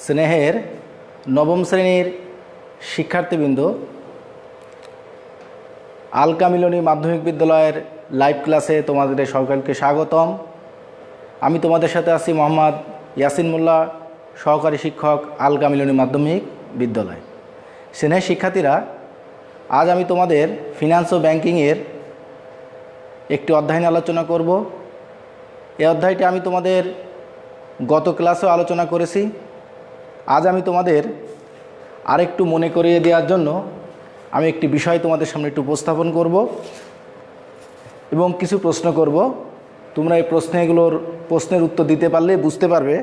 স্নেহের নবম শ্রেণীর শিক্ষার্থীবৃন্দ, আলকা মিলনী মাধ্যমিক বিদ্যালয়ের লাইভ ক্লাসে তোমাদের সকলকে স্বাগতম। আমি তোমাদের সাথে আছি মোহাম্মদ ইয়াসিন মোল্লা, সহকারী শিক্ষক, আলকা মিলনী মাধ্যমিক বিদ্যালয়। স্নেহের শিক্ষার্থীরা, আজ আমি তোমাদের ফিনান্স ও ব্যাংকিংয়ের একটি অধ্যায় নিয়ে আলোচনা করব। এই অধ্যায়টি আমি তোমাদের গত ক্লাসেও আলোচনা করেছি। আজ আমি তোমাদের আরেকটু মনে করিয়ে দেওয়ার জন্য আমি একটি বিষয় তোমাদের সামনে একটু উপস্থাপন করব এবং কিছু প্রশ্ন করব। তোমরা এই প্রশ্নের উত্তর দিতে পারলে বুঝতে পারবে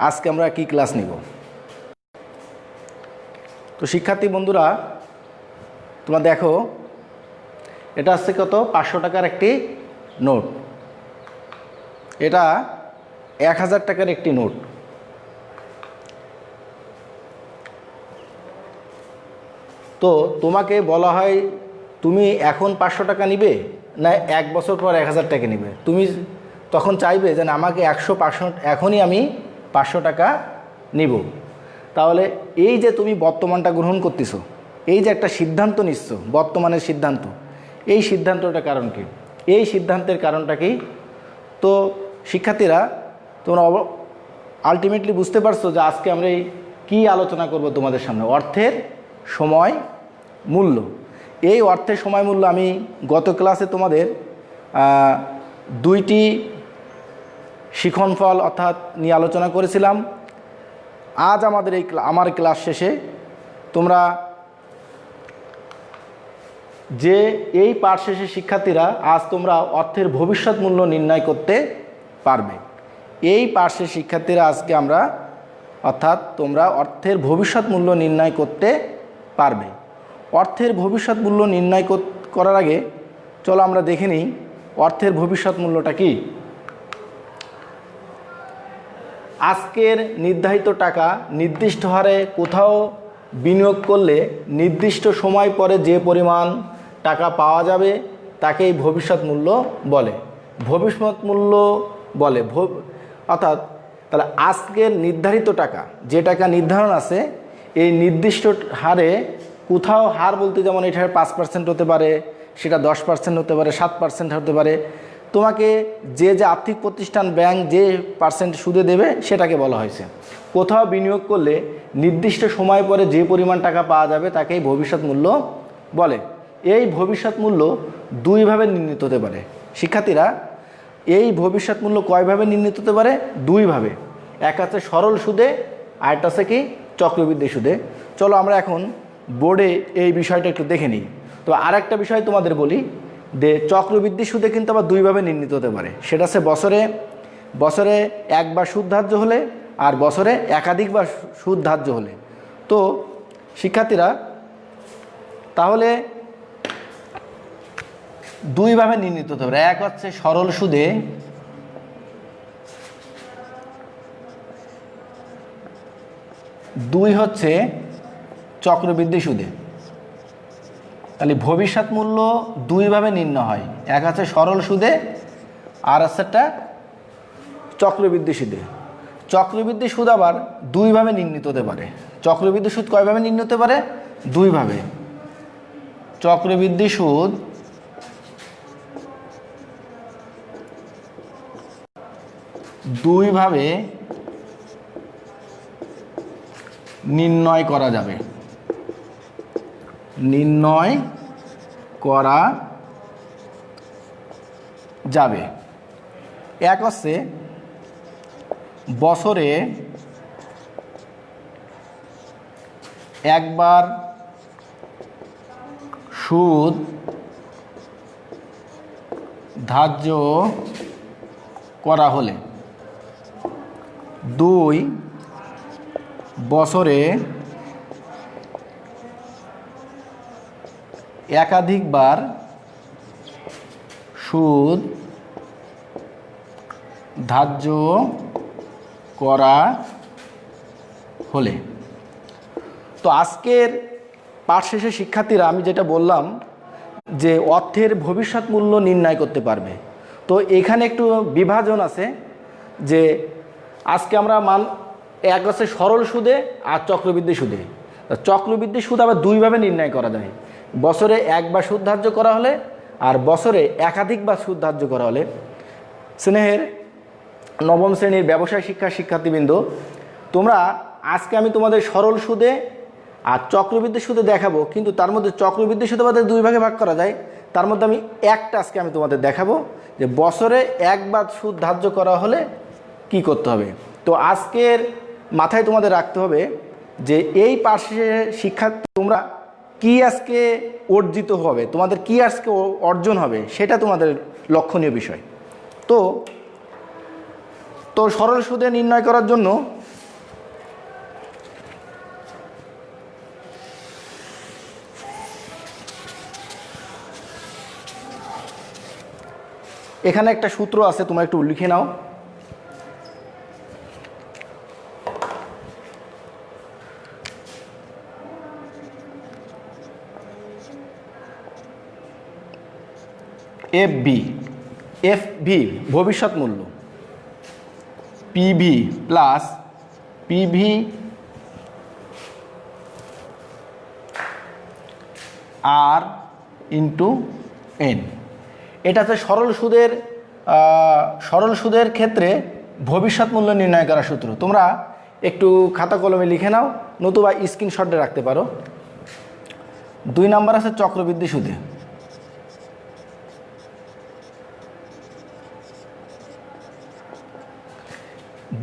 আজকে আমরা কি ক্লাস নিব। তো শিক্ষার্থী বন্ধুরা, তোমরা দেখো, এটা আসছে কত? 500 টাকার একটি নোট। এটা 1000 টাকার একটি নোট। তো তোমাকে বলা হয় তুমি এখন 500 টাকা নিবে না 1 বছর পর 1000 টাকা নিবে। তুমি তখন চাইবে যে আমাকে 500 এখনই আমি 500 টাকা নিব। তাহলে এই যে তুমি বর্তমানটা গ্রহণ করতেছো, এই যে একটা সিদ্ধান্ত নিচ্ছ, বর্তমানের সিদ্ধান্ত, এই সিদ্ধান্তটার কারণ কি? এই সিদ্ধান্তের কারণটা কি? তো শিক্ষার্থীরা, তোমরা আলটিমেটলি বুঝতে পারছো যে আজকে আমরা কি আলোচনা করব তোমাদের সামনে? অর্থের সময় মূল্য। এই অর্থের সময় মূল্য আমি গত ক্লাসে তোমাদের 2টি শিখনফল অর্থাৎ নিয়ে আলোচনা করেছিলাম। আজ আমার ক্লাস শেষে তোমরা যে এই পাঠ শেষে শিক্ষার্থীরা আজ তোমরা অর্থের ভবিষ্যৎ মূল্য নির্ণয় করতে পারবে। এই পাঠ শেষে শিক্ষার্থীরা আজকে আমরা তোমরা অর্থের ভবিষ্যৎ মূল্য নির্ণয় করতে পারবে। অর্থের ভবিষ্যৎ মূল্য নির্ণয় করার আগে চলো আমরা দেখে নিই অর্থের ভবিষ্যৎ মূল্যটা কি। আজকের নির্ধারিত টাকা নির্দিষ্ট হারে কোথাও বিনিয়োগ করলে নির্দিষ্ট সময় পরে যে পরিমাণ টাকা পাওয়া যাবে তাকেই ভবিষ্যৎ মূল্য বলে। ভবিষ্যৎ মূল্য বলে অর্থাৎ তাহলে আজকের নির্ধারিত টাকা, যে টাকা নির্ধারণ আছে, এই নির্দিষ্ট হারে কোথাও, হার বলতে যেমন এটার 5% হতে পারে, সেটা 10% হতে পারে, 7% হতে পারে। তোমাকে যে আর্থিক প্রতিষ্ঠান, ব্যাংক যে পার্সেন্ট সুদে দেবে সেটাকে বলা হয়েছে। কোথাও বিনিয়োগ করলে নির্দিষ্ট সময় পরে যে পরিমাণ টাকা পাওয়া যাবে তাকেই ভবিষ্যৎ মূল্য বলে। এই ভবিষ্যৎ মূল্য দুইভাবে নির্ণীত হতে পারে। শিক্ষার্থীরা, এই ভবিষ্যৎ মূল্য কয়ভাবে নির্ণীত হতে পারে? দুইভাবে। এক আছে সরল সুদে, আরেকটা আছে কি চক্রবৃদ্ধি সুদে। চলো আমরা এখন বোর্ডে এই বিষয়টা একটু দেখে নিই। তো আরেকটা বিষয় তোমাদের বলি যে চক্রবৃদ্ধি সুদে কিন্তু আবার দুইভাবে নির্ণীত হতে পারে। সেটা আছে বছরে একবার সুদ ধার্য হলে আর বছরে একাধিকবার সুদ ধার্য হলে। তো শিক্ষার্থীরা, তাহলে দুইভাবে নির্ণীত হতে পারে। এক হচ্ছে সরল সুদে, দুই হচ্ছে চক্রবৃদ্ধি সুদে। তাহলে ভবিষ্যৎ মূল্য দুইভাবে নির্ণয় হয়। এক আছে সরল সুদে আর আছে একটা চক্রবৃদ্ধি সুদে। চক্রবৃদ্ধি সুদ আবার দুইভাবে নির্ণীত হতে পারে। চক্রবৃদ্ধি সুদ কয়ভাবে নির্ণীত হতে পারে? দুইভাবে। চক্রবৃদ্ধি সুদ দুইভাবে নির্ণয় করা যাবে। এক হচ্ছে বছরে একবার সুদ ধার্য করা হলে, দুই বছরে একাধিকবার সুদ ধার্য করা হলে। তো আজকের পাঠ শেষে শিক্ষার্থীরা আমি যেটা বললাম যে অর্থের ভবিষ্যৎ মূল্য নির্ণয় করতে পারবে। তো এখানে একটু বিভাজন আছে যে আজকে আমরা এক হচ্ছে সরল সুদে আর চক্রবৃদ্ধি সুদে। চক্রবৃদ্ধি সুদ আবার দুইভাবে নির্ণয় করা যায়, বছরে একবার সুদ ধার্য করা হলে আর বছরে একাধিকবার সুদ ধার্য করা হলে। স্নেহের নবম শ্রেণীর ব্যবসায় শিক্ষার শিক্ষার্থীবৃন্দ, তোমরা আজকে আমি তোমাদের সরল সুদে আর চক্রবৃদ্ধি সুদে দেখাবো, কিন্তু তার মধ্যে চক্রবৃদ্ধি সুদে আমাদের দুই ভাগে ভাগ করা যায়, তার মধ্যে আমি একটা আজকে আমি তোমাদের দেখাবো যে বছরে একবার সুদ ধার্য করা হলে কি করতে হবে। তো আজকের মাথায় তোমাদের রাখতে হবে যে এই পার্শ্বে শিক্ষা তোমরা কি আজকে অর্জিত হবে, তোমাদের কি আজকে অর্জন হবে, সেটা তোমাদের লক্ষণীয় বিষয়। তো সরল সুদে নির্ণয় করার জন্য এখানে একটা সূত্র আছে, তোমরা একটু লিখে নাও। এফভি ভবিষ্যৎ মূল্য, পিভি প্লাস পিভি আর ইন্টু এন। এটা হচ্ছে সরল সুদের ক্ষেত্রে ভবিষ্যৎ মূল্য নির্ণয় করার সূত্র। তোমরা একটু খাতা কলমে লিখে নাও, নতুবা স্ক্রিনশটে রাখতে পারো। 2 নাম্বার আছে চক্রবৃদ্ধি সুদে।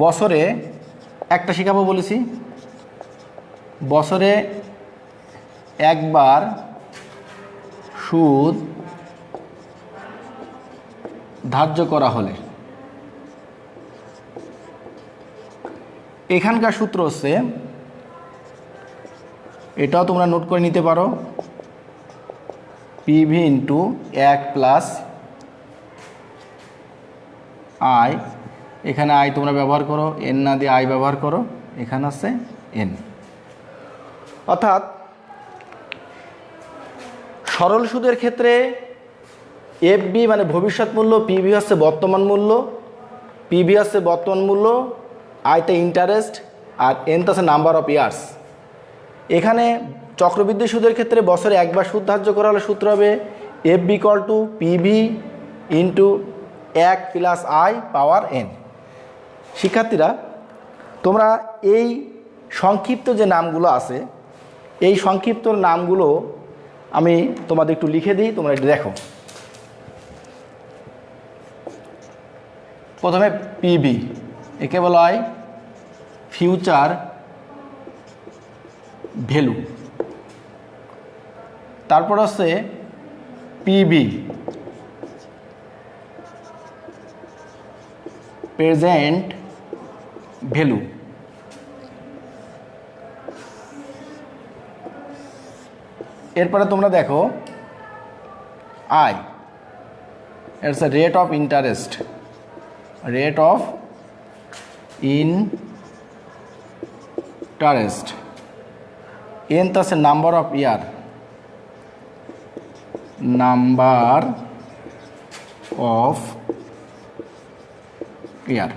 বছরে একটা শিখাবো বলেছি, বছরে একবার সুদ ধার্য করা হলে, এখানকার সূত্র হচ্ছে, এটাও তোমরা নোট করে নিতে পারো, পিভি ইন্টু 1 প্লাস আই। এখানে আই তোমরা ব্যবহার করো, এন না দিয়ে আই ব্যবহার করো, এখানে আছে এন। অর্থাৎ সরল সুদের ক্ষেত্রে এফবি মানে ভবিষ্যৎ মূল্য, পিভি হচ্ছে বর্তমান মূল্য, পিভি হচ্ছে বর্তমান মূল্য, আইতে ইন্টারেস্ট, আর এন হচ্ছে নাম্বার অফ ইয়ার্স। এখানে চক্রবৃদ্ধি সুদের ক্ষেত্রে বছরে একবার সুদ ধার্য করা হলে সূত্র হবে FB equal to PV into 1 plus I power N. শিক্ষার্থীরা, তোমরা এই সংক্ষিপ্ত যে নামগুলো আছে, এই সংক্ষিপ্ত নামগুলো আমি তোমাদের একটু লিখে দিই, তোমরা একটু দেখো। প্রথমে পিভি, একে বলা হয় ফিউচার ভ্যালু। তারপর হচ্ছে পিবি প্রেজেন্ট ভ্যালু। এরপরে তোমরা দেখো I, it's a rate of interest, rate of interest. N তো আছে number of year, number of year.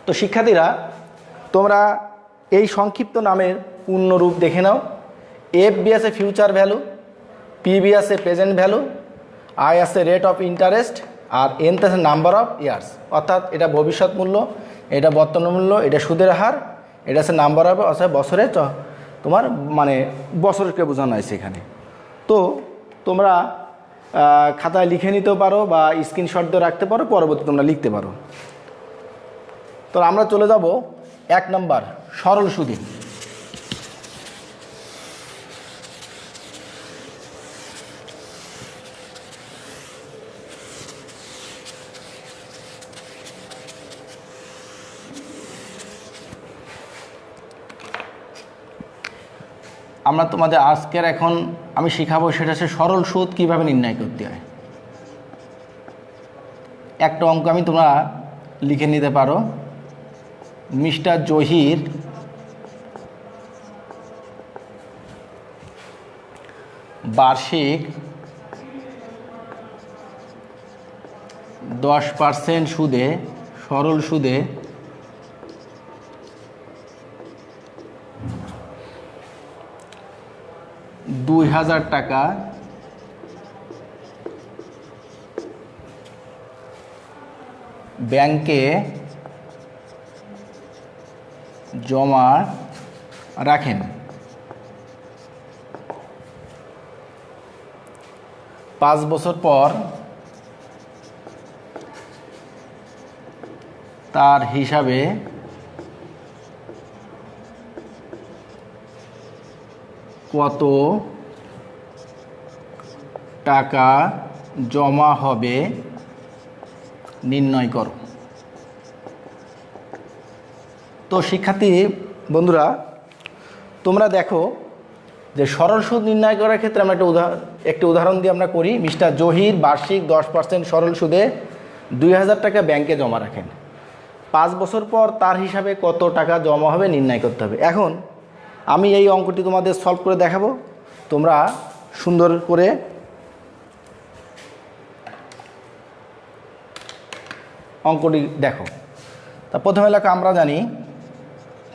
তো শিক্ষার্থীরা, তোমরা এই সংক্ষিপ্ত নামের পূর্ণ রূপ দেখে নাও। এফবি আছে ফিউচার ভ্যালু, পিবি আছে প্রেজেন্ট ভ্যালু, আই আছে রেট অফ ইন্টারেস্ট, আর এন আছে নাম্বার অফ ইয়ার্স। অর্থাৎ এটা ভবিষ্যৎ মূল্য, এটা বর্তমান মূল্য, এটা সুদের হার, এটা আছে নাম্বার অফ, অর্থাৎ বছরে তোমার মানে বছরকে বোঝানো হয়েছে এখানে। তো তোমরা খাতায় লিখে নিতেও পারো বা স্ক্রিনশট দিয়ে রাখতে পারো, পরবর্তী তোমরা লিখতে পারো। তো আমরা চলে যাব 1 নাম্বার সরল সুদে। আমরা তোমাদের আজকের এখন আমি শিখাবো সেটা হচ্ছে সরল সুদ কীভাবে নির্ণয় করতে হয়। একটা অঙ্ক আমি তোমরা লিখে নিতে পারো। মিস্টার জহির বার্ষিক 10% সুদে, সরল সুদে 2000 টাকা ব্যাংকে জমা রাখেন, 5 বছর পর তার হিসাবে কত টাকা জমা হবে নির্ণয় করো। তো শিক্ষার্থী বন্ধুরা, তোমরা দেখো যে সরল সুদ নির্ণয় করার ক্ষেত্রে আমরা একটি উদাহরণ দিয়ে আমরা করি। মিস্টার জহির বার্ষিক 10% সরল সুদে 2000 টাকা ব্যাংকে জমা রাখেন, 5 বছর পর তার হিসাবে কত টাকা জমা হবে নির্ণয় করতে হবে। এখন আমি এই অঙ্কটি তোমাদের সলভ করে দেখাবো, তোমরা সুন্দর করে অঙ্কটি দেখো। তা প্রথমে লেখা আমরা জানি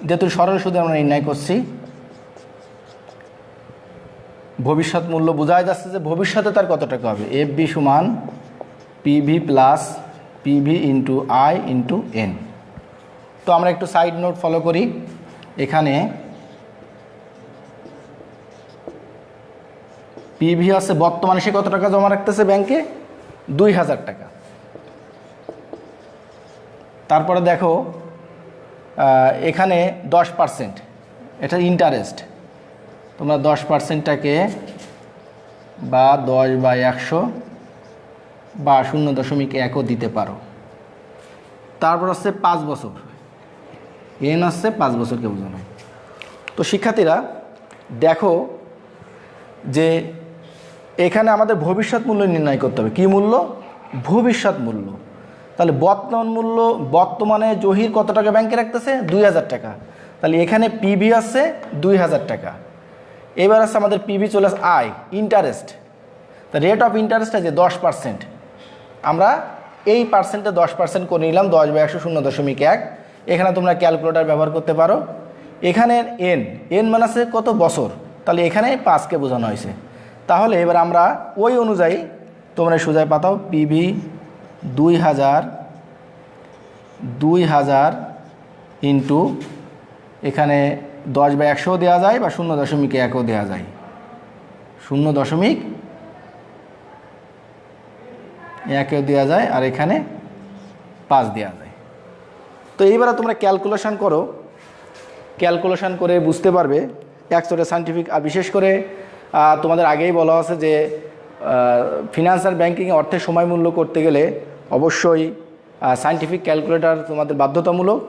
যেহেতু সরল সুদে আমরা নির্ণয় করছি, ভবিষ্যৎ মূল্য বোঝাই যাচ্ছে যে ভবিষ্যতে তার কত টাকা হবে। FB সমান PV plus PV into I into N। তো আমরা একটু সাইড নোট ফলো করি। এখানে PV আছে বর্তমানে সে কত টাকা জমা রাখতেছে ব্যাংকে, 2000 টাকা। তারপরে দেখো এখানে 10%, এটা ইন্টারেস্ট। তোমরা 10%টাকে বা 10/100 বা 0.1ও দিতে পারো। তারপর হচ্ছে 5 বছর, N হচ্ছে 5 বছরকে বোঝানো। তো শিক্ষার্থীরা দেখো যে এখানে আমাদের ভবিষ্যৎ মূল্য নির্ণয় করতে হবে। কী মূল্য? ভবিষ্যৎ মূল্য। তাহলে বর্তমান মূল্য, বর্তমানে জহির কত টাকা ব্যাংকে রাখতেছে, 2000 টাকা। তাহলে এখানে PV আছে 2000 টাকা। এবার আছে আমাদের PV চলে আসে I, ইন্টারেস্ট। তা রেট অফ ইন্টারেস্ট আছে 10%। আমরা এই পার্সেন্টে 10% করে নিলাম, 10/100 0.1। এখানে তোমরা ক্যালকুলেটর ব্যবহার করতে পারো। এখানে N মানে আছে কত বছর, তাহলে এখানে 5কে বোঝানো হয়েছে। তাহলে এবার আমরা ওই অনুযায়ী তোমরা সোজায় পাতাও PV 2000 ইন্টু এখানে 10/100 দেওয়া যায় বা 0.1ও দেওয়া যায়, 0.1ও দেওয়া যায়, আর এখানে 5 দেওয়া যায়। তো এইবারে তোমরা ক্যালকুলেশন করো, ক্যালকুলেশন করে বুঝতে পারবে একচোটে সায়েন্টিফিক। আর বিশেষ করে তোমাদের আগেই বলা আছে যে ফিনান্সিয়াল ব্যাংকিংয়ে অর্থের সময় মূল্য করতে গেলে অবশ্যই সায়েন্টিফিক ক্যালকুলেটর তোমাদের বাধ্যতামূলক।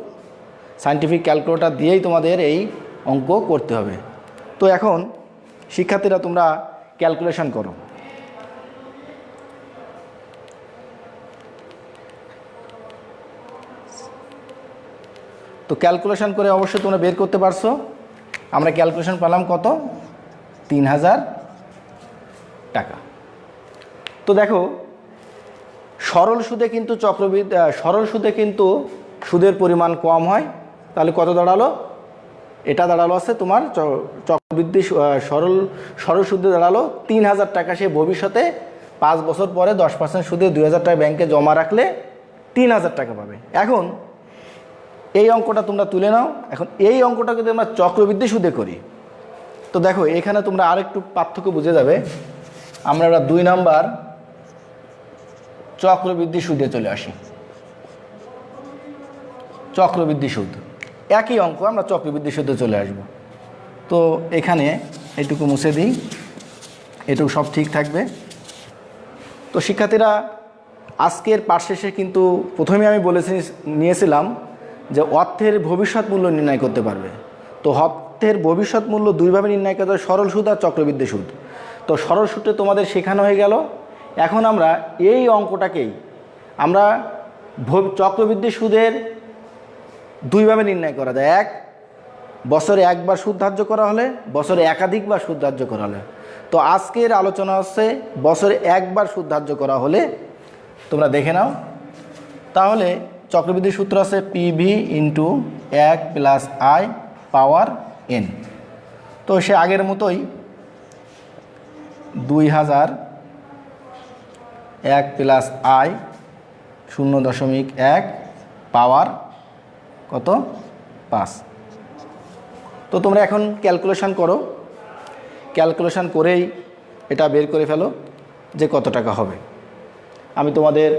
সায়েন্টিফিক ক্যালকুলেটর দিয়েই তোমাদের এই অঙ্ক করতে হবে। তো এখন শিক্ষার্থীরা তোমরা ক্যালকুলেশন করো। তো ক্যালকুলেশন করে অবশ্যই তোমরা বের করতে পারছো। আমরা ক্যালকুলেশন পেলাম কত, 3000 টাকা। তো দেখো সরল সুদে কিন্তু সরল সুদে কিন্তু সুদের পরিমাণ কম হয়। তাহলে কত দাঁড়ালো, এটা দাঁড়ালো আছে তোমার চক্রবৃদ্ধি সরল সুদে দাঁড়ালো 3000 টাকা। সে ভবিষ্যতে 5 বছর পরে 10% সুদে 2000 টাকা ব্যাংকে জমা রাখলে 3000 টাকা পাবে। এখন এই অঙ্কটা তোমরা তুলে নাও। এখন এই অঙ্কটা যদি আমরা চক্রবৃদ্ধি সুদে করি, তো দেখো এখানে তোমরা আরেকটু পার্থক্য বুঝে যাবে। আমরা 2 নাম্বার চক্রবৃদ্ধি সুদে চলে আসি। চক্রবৃদ্ধি সুদ একই অঙ্ক, আমরা চক্রবৃদ্ধি সুদে চলে আসব। তো এখানে এইটুকু মুছে দিই, এটুকু সব ঠিক থাকবে। তো শিক্ষার্থীরা আজকের পাঠ শেষে কিন্তু প্রথমে আমি নিয়েছিলাম যে অর্থের ভবিষ্যৎ মূল্য নির্ণয় করতে পারবে। তো অর্থের ভবিষ্যৎ মূল্য দুইভাবে নির্ণয় করতে হয়, সরল সুদ আর চক্রবৃদ্ধি সুদ। তো সরল সুদে তোমাদের শেখানো হয়ে গেল। এখন আমরা এই অঙ্কটাকেই আমরা চক্রবৃদ্ধি সুদের দুইভাবে নির্ণয় করা যায়। এক, বছরে একবার সুদ ধার্য করা হলে, বছরে একাধিকবার সুদ ধার্য করা হলে। তো আজকের আলোচনা হচ্ছে বছরে একবার সুদ ধার্য করা হলে। তোমরা দেখে নাও। তাহলে চক্রবৃদ্ধি সূত্র আছে PV into 1 + I power N। তো সে আগের মতোই 2000 1 প্লাস আই 0.1 পাওয়ার কত 5। তো তোমরা এখন ক্যালকুলেশন করো, ক্যালকুলেশন করেই এটা বের করে ফেলো যে কত টাকা হবে। আমি তোমাদের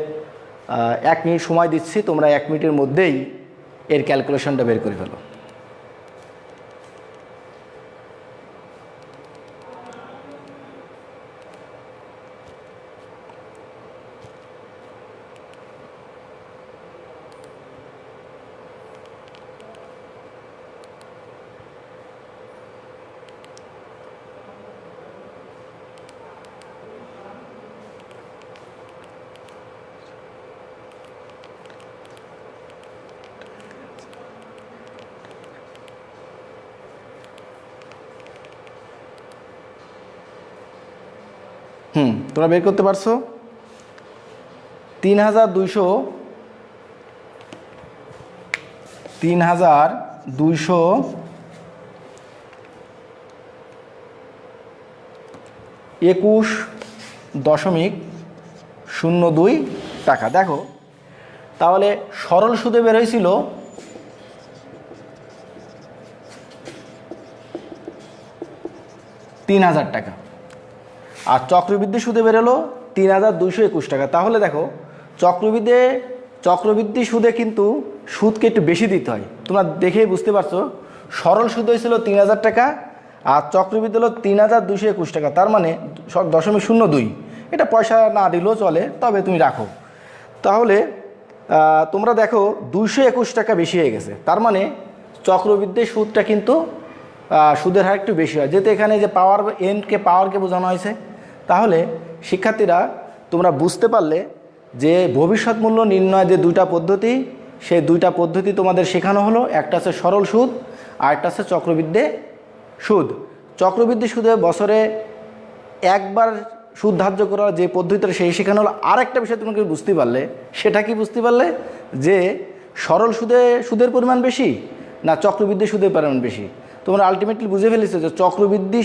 1 মিনিট সময় দিচ্ছি, তোমরা 1 মিনিটের মধ্যেই এর ক্যালকুলেশনটা বের করে ফেলো। তোমরা বের করতে পারছো? 3221.02 টাকা। দেখো তাহলে সরল সুদে বের হয়েছিল 3000 টাকা, আর চক্রবৃদ্ধি সুদে বেরোলো 3221 টাকা। তাহলে দেখো চক্রবৃদ্ধি সুদে কিন্তু সুদকে একটু বেশি দিতে হয়, তোমরা দেখেই বুঝতে পারছো। সরল সুদ হয়েছিল 3000 টাকা আর চক্রবৃদ্ধি হলো 3221 টাকা, তার মানে 0.02। এটা পয়সা না দিলেও চলে, তবে তুমি রাখো। তাহলে তোমরা দেখো 221 টাকা বেশি হয়ে গেছে, তার মানে চক্রবৃদ্ধির সুদটা কিন্তু সুদের হার একটু বেশি হয়, যেহেতু এখানে যে পাওয়ারকে বোঝানো হয়েছে। তাহলে শিক্ষার্থীরা তোমরা বুঝতে পারলে যে ভবিষ্যৎ মূল্য নির্ণয় যে দুইটা পদ্ধতি, সেই দুইটা পদ্ধতি তোমাদের শেখানো হলো। একটা হচ্ছে সরল সুদ আর একটা হচ্ছে চক্রবৃদ্ধি সুদ। চক্রবৃদ্ধি সুদে বছরে একবার সুদ ধার্য করা যে পদ্ধতিটা সেই শেখানো হলো। আর একটা বিষয় তোমাকে বুঝতে পারলে, সেটা কি বুঝতে পারলে যে সরল সুদের পরিমাণ বেশি না চক্রবৃদ্ধি সুদের পরিমাণ বেশি। তোমরা আলটিমেটলি বুঝে ফেলেছো যে চক্রবৃদ্ধি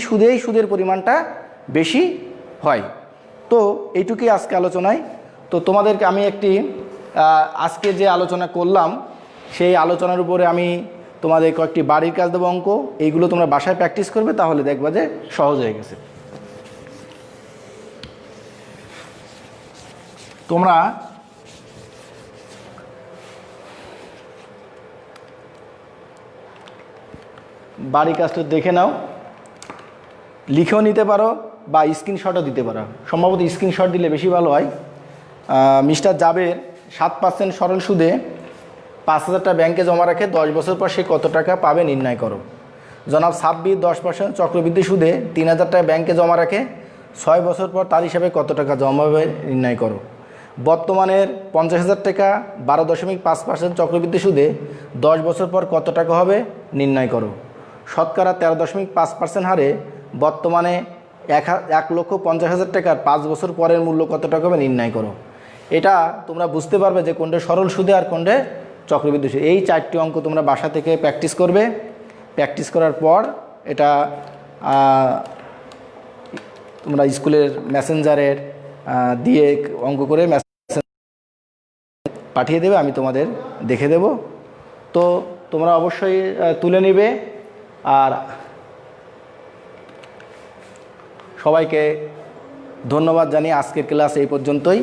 সুদের পরিমাণটা বেশি হয়। তো এইটুকুই আজকে আলোচনায়। তো তোমাদেরকে আমি একটি আজকে যে আলোচনা করলাম সেই আলোচনার উপরে আমি তোমাদের কয়েকটি বাড়ির কাজ দেবো, অঙ্ক। এইগুলো তোমরা বাসায় প্র্যাকটিস করবে, তাহলে দেখবা যে সহজ হয়ে গেছে। তোমরা বাড়ির কাজটা দেখে নাও, লিখেও নিতে পারো বা স্ক্রিনশটও দিতে পারো। সম্ভবত স্ক্রিনশট দিলে বেশি ভালো হয়। মিস্টার জাবের 7% সরল সুদে 5000 টাকা ব্যাংকে জমা রাখে, 10 বছর পর সে কত টাকা পাবে নির্ণয় করো। জনাব সাব্বির 10% চক্রবৃদ্ধি সুদে 3000 টাকা ব্যাংকে জমা রাখে, 6 বছর পর তার হিসাবে কত টাকা জমা হবে নির্ণয় করো। বর্তমানের 50,000 টাকা 12.5% চক্রবৃদ্ধি সুদে 10 বছর পর কত টাকা হবে নির্ণয় করো। শতকরা 13.5% হারে বর্তমানে 1,50,000 টাকার 5 বছর পরের মূল্য কত টাকা হবে নির্ণয় করো। এটা তোমরা বুঝতে পারবে যে কোনটা সরল সুদে আর কোনটা চক্রবৃদ্ধি সুদে। এই 4টি অঙ্ক তোমরা বাসা থেকে প্র্যাকটিস করবে। প্র্যাকটিস করার পর এটা তোমরা স্কুলের মেসেঞ্জারের দিয়ে অঙ্ক করে পাঠিয়ে দেবে, আমি তোমাদের দেখে দেব। তো তোমরা অবশ্যই তুলে নেবে। আর সবাইকে ধন্যবাদ জানিয়ে আজকের ক্লাস এই পর্যন্তই।